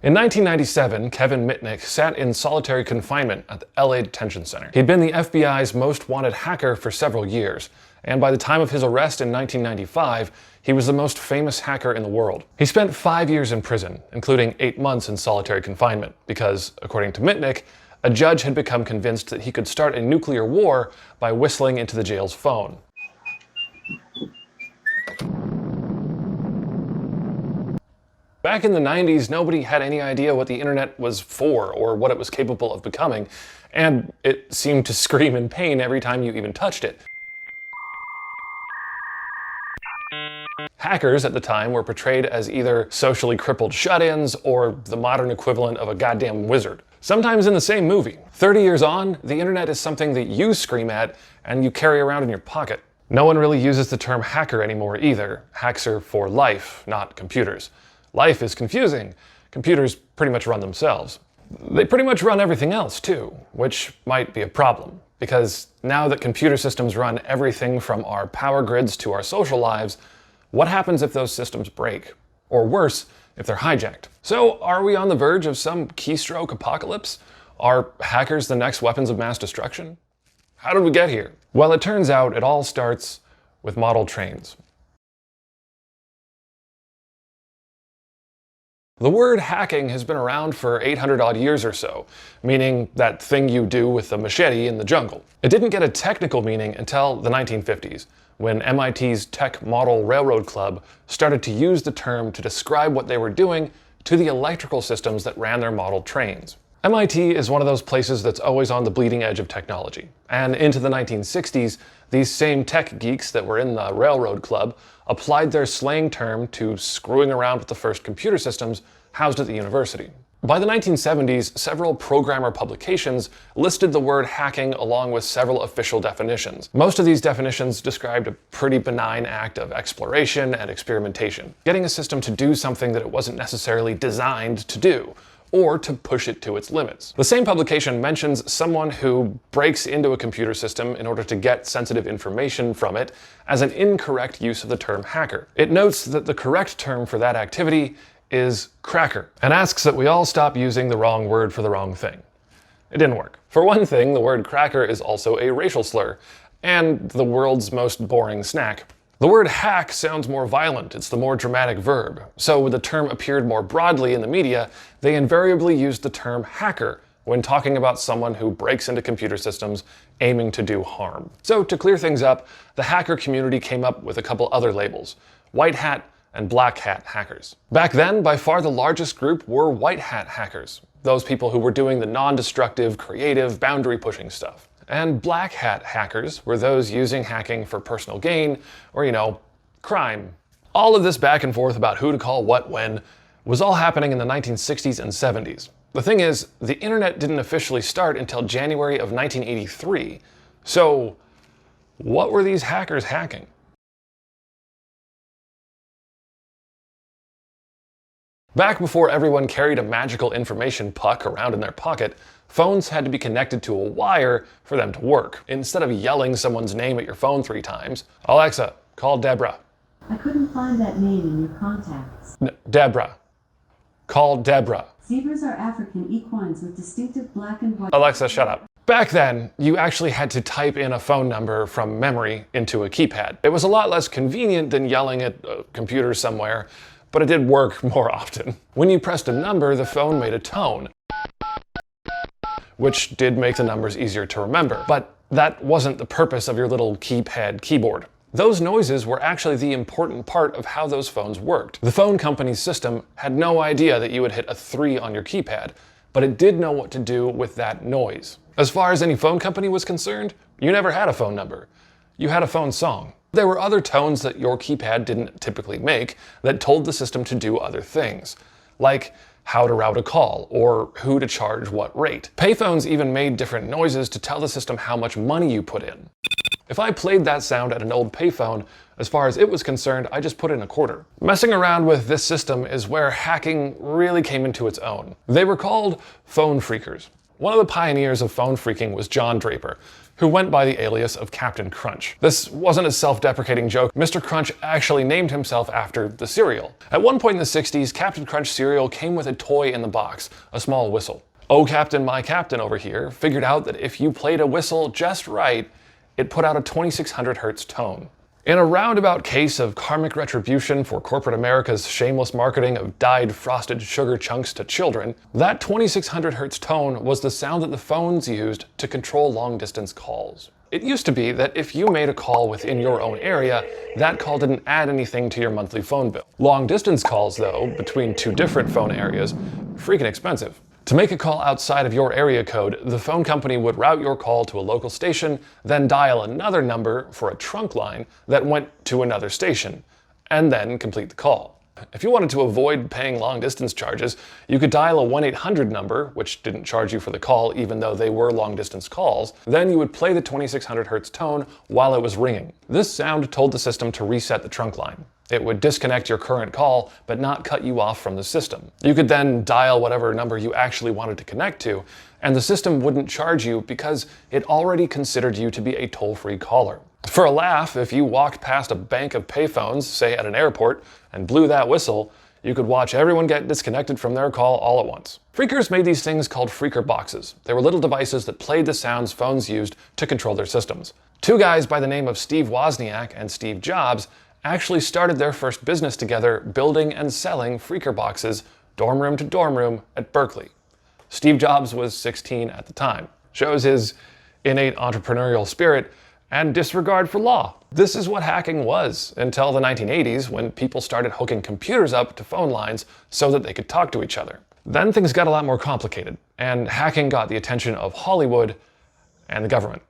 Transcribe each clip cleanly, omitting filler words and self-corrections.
In 1997, Kevin Mitnick sat in solitary confinement at the LA Detention Center. He'd been the FBI's most wanted hacker for several years, and by the time of his arrest in 1995, he was the most famous hacker in the world. He spent 5 years in prison, including 8 months in solitary confinement, because, according to Mitnick, a judge had become convinced that he could start a nuclear war by whistling into the jail's phone. Back in the 90s, nobody had any idea what the internet was for or what it was capable of becoming, and it seemed to scream in pain every time you even touched it. Hackers at the time were portrayed as either socially crippled shut-ins or the modern equivalent of a goddamn wizard. Sometimes in the same movie. 30 years on, the internet is something that you scream at and you carry around in your pocket. No one really uses the term hacker anymore either. Hacks are for life, not computers. Life is confusing. Computers pretty much run themselves. They pretty much run everything else too, which might be a problem, because now that computer systems run everything from our power grids to our social lives, what happens if those systems break? Or worse, if they're hijacked? So are we on the verge of some keystroke apocalypse? Are hackers the next weapons of mass destruction? How did we get here? Well, it turns out it all starts with model trains. The word hacking has been around for 800 odd years or so, meaning that thing you do with a machete in the jungle. It didn't get a technical meaning until the 1950s, when MIT's Tech Model Railroad Club started to use the term to describe what they were doing to the electrical systems that ran their model trains. MIT is one of those places that's always on the bleeding edge of technology. And into the 1960s, these same tech geeks that were in the Railroad Club applied their slang term to screwing around with the first computer systems housed at the university. By the 1970s, several programmer publications listed the word hacking along with several official definitions. Most of these definitions described a pretty benign act of exploration and experimentation, getting a system to do something that it wasn't necessarily designed to do, or to push it to its limits. The same publication mentions someone who breaks into a computer system in order to get sensitive information from it as an incorrect use of the term hacker. It notes that the correct term for that activity is cracker, and asks that we all stop using the wrong word for the wrong thing. It didn't work. For one thing, the word cracker is also a racial slur, and the world's most boring snack. The word hack sounds more violent, it's the more dramatic verb. So when the term appeared more broadly in the media, they invariably used the term hacker when talking about someone who breaks into computer systems aiming to do harm. So to clear things up, the hacker community came up with a couple other labels: white hat and black hat hackers. Back then, by far the largest group were white hat hackers, those people who were doing the non-destructive, creative, boundary-pushing stuff. And black hat hackers were those using hacking for personal gain, or, crime. All of this back and forth about who to call what when was all happening in the 1960s and 70s. The thing is, the internet didn't officially start until January of 1983. So, what were these hackers hacking? Back before everyone carried a magical information puck around in their pocket, phones had to be connected to a wire for them to work. Instead of yelling someone's name at your phone 3 times, Alexa, call Deborah. I couldn't find that name in your contacts. Deborah. Call Deborah. Zebras are African equines with distinctive black and white... Alexa, shut up. Back then, you actually had to type in a phone number from memory into a keypad. It was a lot less convenient than yelling at a computer somewhere, but it did work more often. When you pressed a number, the phone made a tone, which did make the numbers easier to remember. But that wasn't the purpose of your little keypad keyboard. Those noises were actually the important part of how those phones worked. The phone company's system had no idea that you would hit a 3 on your keypad, but it did know what to do with that noise. As far as any phone company was concerned, you never had a phone number. You had a phone song. There were other tones that your keypad didn't typically make that told the system to do other things, like how to route a call or who to charge what rate. Payphones even made different noises to tell the system how much money you put in. If I played that sound at an old payphone, as far as it was concerned, I just put in a quarter. Messing around with this system is where hacking really came into its own. They were called phone phreakers. One of the pioneers of phone phreaking was John Draper, who went by the alias of Captain Crunch. This wasn't a self-deprecating joke. Mr. Crunch actually named himself after the cereal. At one point in the 60s, Captain Crunch cereal came with a toy in the box, a small whistle. Oh Captain, my Captain over here figured out that if you played a whistle just right, it put out a 2600 hertz tone. In a roundabout case of karmic retribution for corporate America's shameless marketing of dyed frosted sugar chunks to children, that 2600 hertz tone was the sound that the phones used to control long-distance calls. It used to be that if you made a call within your own area, that call didn't add anything to your monthly phone bill. Long-distance calls, though, between two different phone areas, freaking expensive. To make a call outside of your area code, the phone company would route your call to a local station, then dial another number for a trunk line that went to another station, and then complete the call. If you wanted to avoid paying long-distance charges, you could dial a 1-800 number, which didn't charge you for the call even though they were long-distance calls. Then you would play the 2600 hertz tone while it was ringing. This sound told the system to reset the trunk line. It would disconnect your current call, but not cut you off from the system. You could then dial whatever number you actually wanted to connect to, and the system wouldn't charge you because it already considered you to be a toll-free caller. For a laugh, if you walked past a bank of payphones, say at an airport, and blew that whistle, you could watch everyone get disconnected from their call all at once. Phreakers made these things called phreaker boxes. They were little devices that played the sounds phones used to control their systems. Two guys by the name of Steve Wozniak and Steve Jobs actually started their first business together building and selling phreaker boxes dorm room to dorm room at Berkeley. Steve Jobs was 16 at the time. Shows his innate entrepreneurial spirit and disregard for law. This is what hacking was until the 1980s, when people started hooking computers up to phone lines so that they could talk to each other. Then things got a lot more complicated, and hacking got the attention of Hollywood and the government.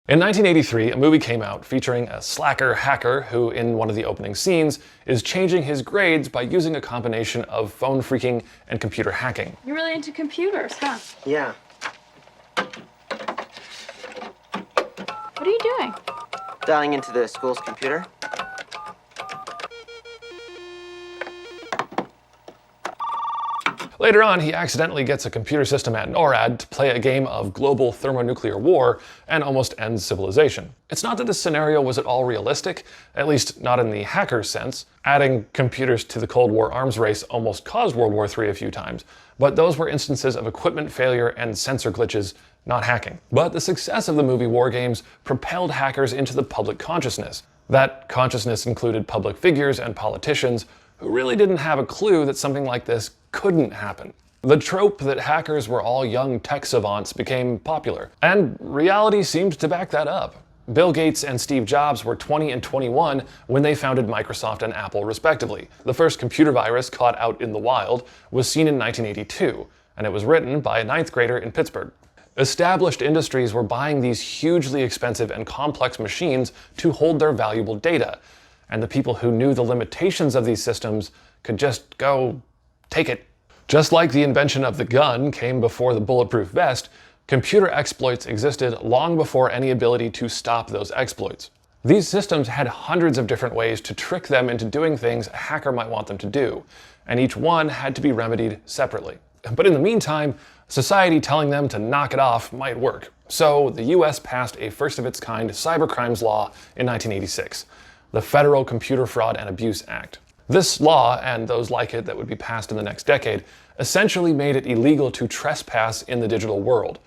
In 1983, a movie came out featuring a slacker hacker who, in one of the opening scenes, is changing his grades by using a combination of phone phreaking and computer hacking. You're really into computers, huh? Yeah. What are you doing? Dialing into the school's computer. Later on, he accidentally gets a computer system at NORAD to play a game of global thermonuclear war and almost ends civilization. It's not that this scenario was at all realistic, at least not in the hacker's sense. Adding computers to the Cold War arms race almost caused World War III a few times, but those were instances of equipment failure and sensor glitches, not hacking. But the success of the movie War Games propelled hackers into the public consciousness. That consciousness included public figures and politicians who really didn't have a clue that something like this couldn't happen. The trope that hackers were all young tech savants became popular, and reality seemed to back that up. Bill Gates and Steve Jobs were 20 and 21 when they founded Microsoft and Apple respectively. The first computer virus caught out in the wild was seen in 1982, and it was written by a 9th grader in Pittsburgh. Established industries were buying these hugely expensive and complex machines to hold their valuable data, and the people who knew the limitations of these systems could just go take it. Just like the invention of the gun came before the bulletproof vest, computer exploits existed long before any ability to stop those exploits. These systems had hundreds of different ways to trick them into doing things a hacker might want them to do, and each one had to be remedied separately. But in the meantime, society telling them to knock it off might work. So the US passed a first-of-its-kind cybercrimes law in 1986, the Federal Computer Fraud and Abuse Act. This law, and those like it that would be passed in the next decade, essentially made it illegal to trespass in the digital world.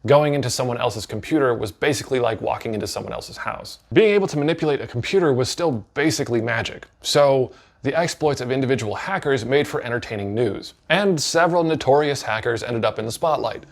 Going into someone else's computer was basically like walking into someone else's house. Being able to manipulate a computer was still basically magic, so the exploits of individual hackers made for entertaining news. And several notorious hackers ended up in the spotlight,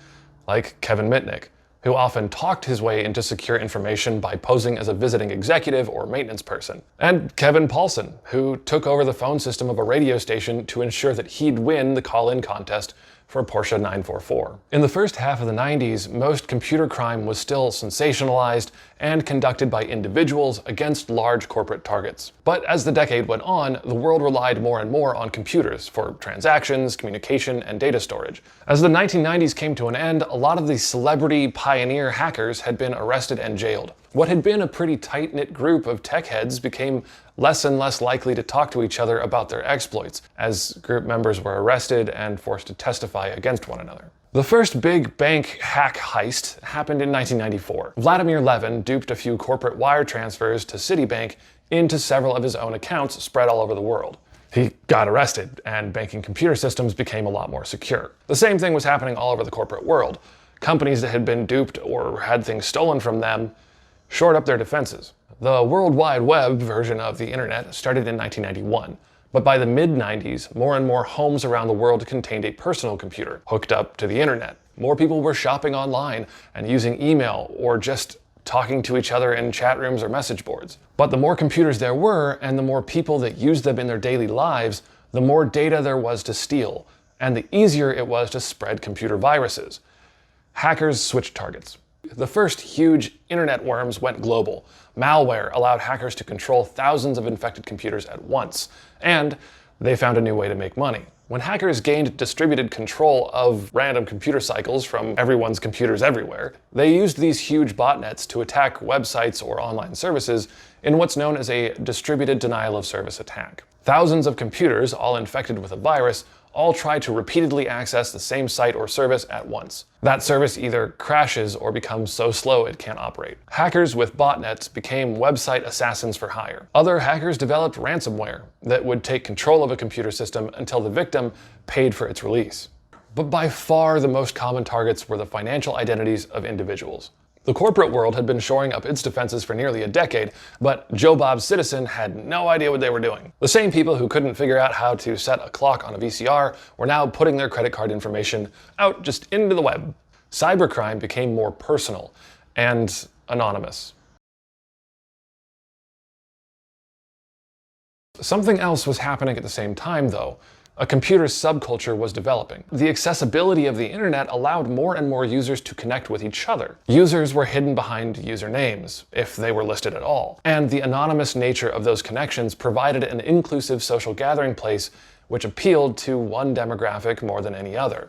like Kevin Mitnick, who often talked his way into secure information by posing as a visiting executive or maintenance person. And Kevin Paulson, who took over the phone system of a radio station to ensure that he'd win the call-in contest for a Porsche 944. In the first half of the 90s, most computer crime was still sensationalized and conducted by individuals against large corporate targets. But as the decade went on, the world relied more and more on computers for transactions, communication, and data storage. As the 1990s came to an end, a lot of the celebrity pioneer hackers had been arrested and jailed. What had been a pretty tight-knit group of tech heads became less and less likely to talk to each other about their exploits, as group members were arrested and forced to testify against one another. The first big bank hack heist happened in 1994. Vladimir Levin duped a few corporate wire transfers to Citibank into several of his own accounts spread all over the world. He got arrested, and banking computer systems became a lot more secure. The same thing was happening all over the corporate world. Companies that had been duped or had things stolen from them shored up their defenses. The World Wide Web version of the internet started in 1991. But by the mid-90s, more and more homes around the world contained a personal computer hooked up to the internet. More people were shopping online and using email or just talking to each other in chat rooms or message boards. But the more computers there were and the more people that used them in their daily lives, the more data there was to steal, and the easier it was to spread computer viruses. Hackers switched targets. The first huge internet worms went global. Malware allowed hackers to control thousands of infected computers at once, and they found a new way to make money. When hackers gained distributed control of random computer cycles from everyone's computers everywhere, they used these huge botnets to attack websites or online services in what's known as a distributed denial of service attack. Thousands of computers, all infected with a virus, all try to repeatedly access the same site or service at once. That service either crashes or becomes so slow it can't operate. Hackers with botnets became website assassins for hire. Other hackers developed ransomware that would take control of a computer system until the victim paid for its release. But by far the most common targets were the financial identities of individuals. The corporate world had been shoring up its defenses for nearly a decade, but Joe Bob Citizen had no idea what they were doing. The same people who couldn't figure out how to set a clock on a VCR were now putting their credit card information out just into the web. Cybercrime became more personal and anonymous. Something else was happening at the same time, though. A computer subculture was developing. The accessibility of the internet allowed more and more users to connect with each other. Users were hidden behind usernames, if they were listed at all. And the anonymous nature of those connections provided an inclusive social gathering place which appealed to one demographic more than any other: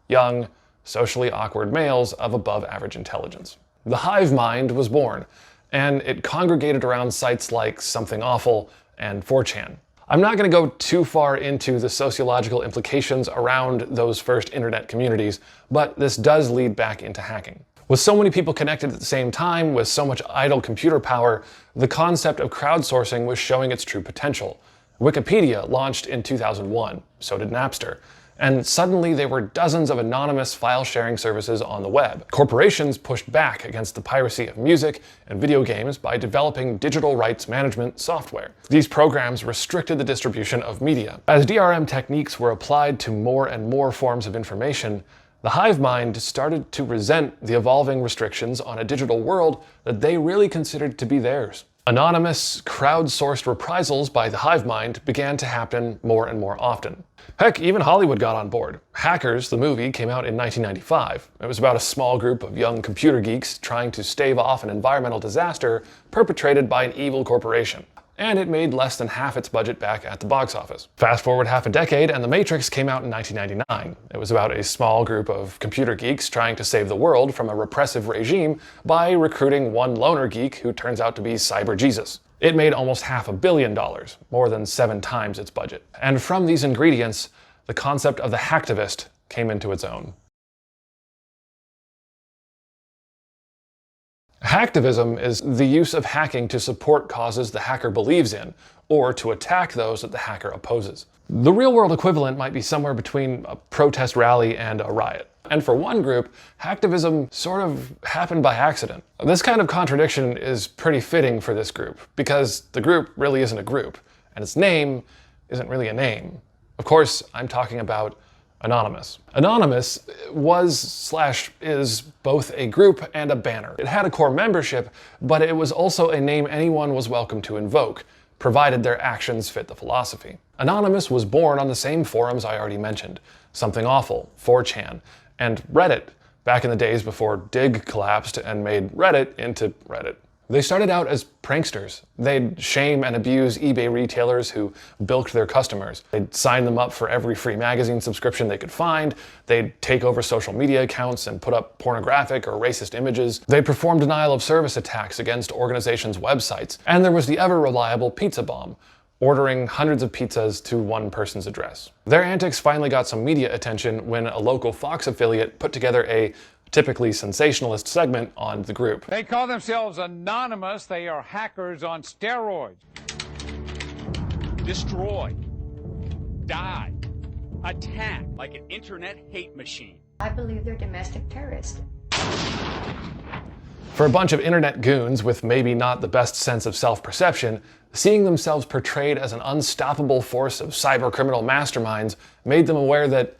young, socially awkward males of above average intelligence. The Hivemind was born, and it congregated around sites like SomethingAwful and 4chan. I'm not going to go too far into the sociological implications around those first internet communities, but this does lead back into hacking. With so many people connected at the same time, with so much idle computer power, the concept of crowdsourcing was showing its true potential. Wikipedia launched in 2001, so did Napster. And suddenly there were dozens of anonymous file-sharing services on the web. Corporations pushed back against the piracy of music and video games by developing digital rights management software. These programs restricted the distribution of media. As DRM techniques were applied to more and more forms of information, the Hivemind started to resent the evolving restrictions on a digital world that they really considered to be theirs. Anonymous, crowdsourced reprisals by the Hivemind began to happen more and more often. Heck, even Hollywood got on board. Hackers, the movie, came out in 1995. It was about a small group of young computer geeks trying to stave off an environmental disaster perpetrated by an evil corporation. And it made less than half its budget back at the box office. Fast forward half a decade, and The Matrix came out in 1999. It was about a small group of computer geeks trying to save the world from a repressive regime by recruiting one loner geek who turns out to be Cyber Jesus. It made almost $500 million, more than 7 times its budget. And from these ingredients, the concept of the hacktivist came into its own. Hacktivism is the use of hacking to support causes the hacker believes in, or to attack those that the hacker opposes. The real-world equivalent might be somewhere between a protest rally and a riot. And for one group, hacktivism sort of happened by accident. This kind of contradiction is pretty fitting for this group, because the group really isn't a group, and its name isn't really a name. Of course, I'm talking about Anonymous. Anonymous was/is both a group and a banner. It had a core membership, but it was also a name anyone was welcome to invoke, provided their actions fit the philosophy. Anonymous was born on the same forums I already mentioned: SomethingAwful, 4chan, and Reddit, back in the days before Dig collapsed and made Reddit into Reddit. They started out as pranksters. They'd shame and abuse eBay retailers who bilked their customers. They'd sign them up for every free magazine subscription they could find. They'd take over social media accounts and put up pornographic or racist images. They'd perform denial of service attacks against organizations' websites. And there was the ever-reliable pizza bomb, ordering hundreds of pizzas to one person's address. Their antics finally got some media attention when a local Fox affiliate put together a typically sensationalist segment on the group. They call themselves anonymous. They are hackers on steroids. Destroy. Die. Attack. Like an internet hate machine. I believe they're domestic terrorists. For a bunch of internet goons with maybe not the best sense of self-perception, seeing themselves portrayed as an unstoppable force of cyber-criminal masterminds made them aware that,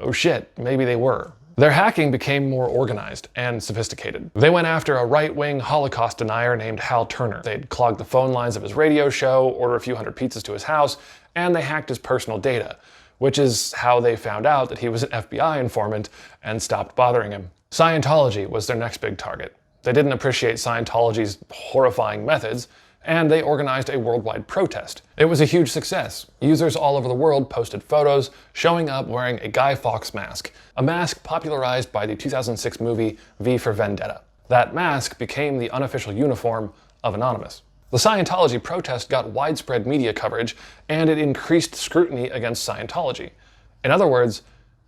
oh shit, maybe they were. Their hacking became more organized and sophisticated. They went after a right-wing Holocaust denier named Hal Turner. They'd clog the phone lines of his radio show, order a few hundred pizzas to his house, and they hacked his personal data, which is how they found out that he was an FBI informant and stopped bothering him. Scientology was their next big target. They didn't appreciate Scientology's horrifying methods, and they organized a worldwide protest. It was a huge success. Users all over the world posted photos showing up wearing a Guy Fawkes mask, a mask popularized by the 2006 movie V for Vendetta. That mask became the unofficial uniform of Anonymous. The Scientology protest got widespread media coverage, and it increased scrutiny against Scientology. In other words,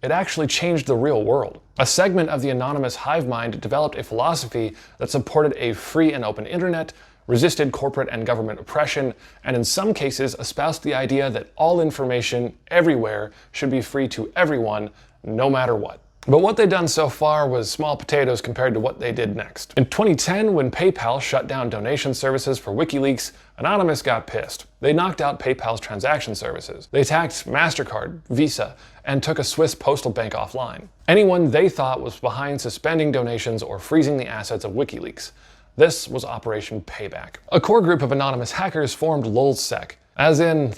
it actually changed the real world. A segment of the anonymous Hivemind developed a philosophy that supported a free and open internet, resisted corporate and government oppression, and in some cases espoused the idea that all information, everywhere, should be free to everyone, no matter what. But what they'd done so far was small potatoes compared to what they did next. In 2010, when PayPal shut down donation services for WikiLeaks, Anonymous got pissed. They knocked out PayPal's transaction services. They attacked MasterCard, Visa, and took a Swiss postal bank offline. Anyone they thought was behind suspending donations or freezing the assets of WikiLeaks. This was Operation Payback. A core group of anonymous hackers formed LulzSec, as in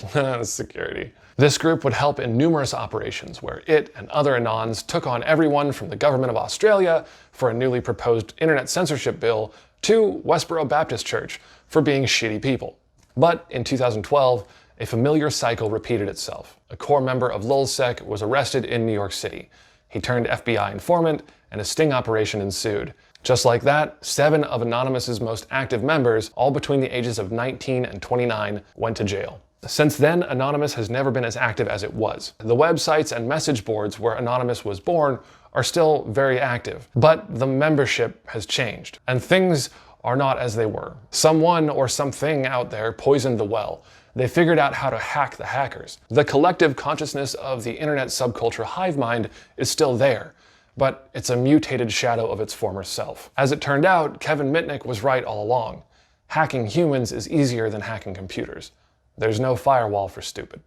security. This group would help in numerous operations where it and other Anons took on everyone from the government of Australia for a newly proposed internet censorship bill to Westboro Baptist Church for being shitty people. But in 2012, a familiar cycle repeated itself. A core member of LulzSec was arrested in New York City. He turned FBI informant, and a sting operation ensued. Just like that, 7 of Anonymous's most active members, all between the ages of 19 and 29, went to jail. Since then, Anonymous has never been as active as it was. The websites and message boards where Anonymous was born are still very active, but the membership has changed, and things are not as they were. Someone or something out there poisoned the well. They figured out how to hack the hackers. The collective consciousness of the internet subculture Hivemind is still there, but it's a mutated shadow of its former self. As it turned out, Kevin Mitnick was right all along. Hacking humans is easier than hacking computers. There's no firewall for stupid.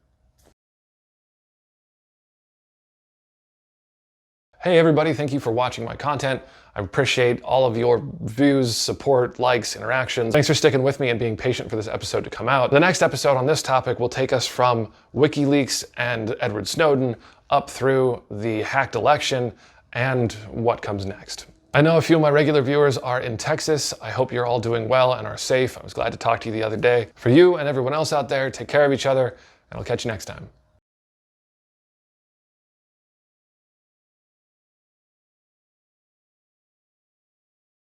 Hey everybody, thank you for watching my content. I appreciate all of your views, support, likes, interactions. Thanks for sticking with me and being patient for this episode to come out. The next episode on this topic will take us from WikiLeaks and Edward Snowden up through the hacked election and what comes next. I know a few of my regular viewers are in Texas. I hope you're all doing well and are safe. I was glad to talk to you the other day. For you and everyone else out there, take care of each other, and I'll catch you next time.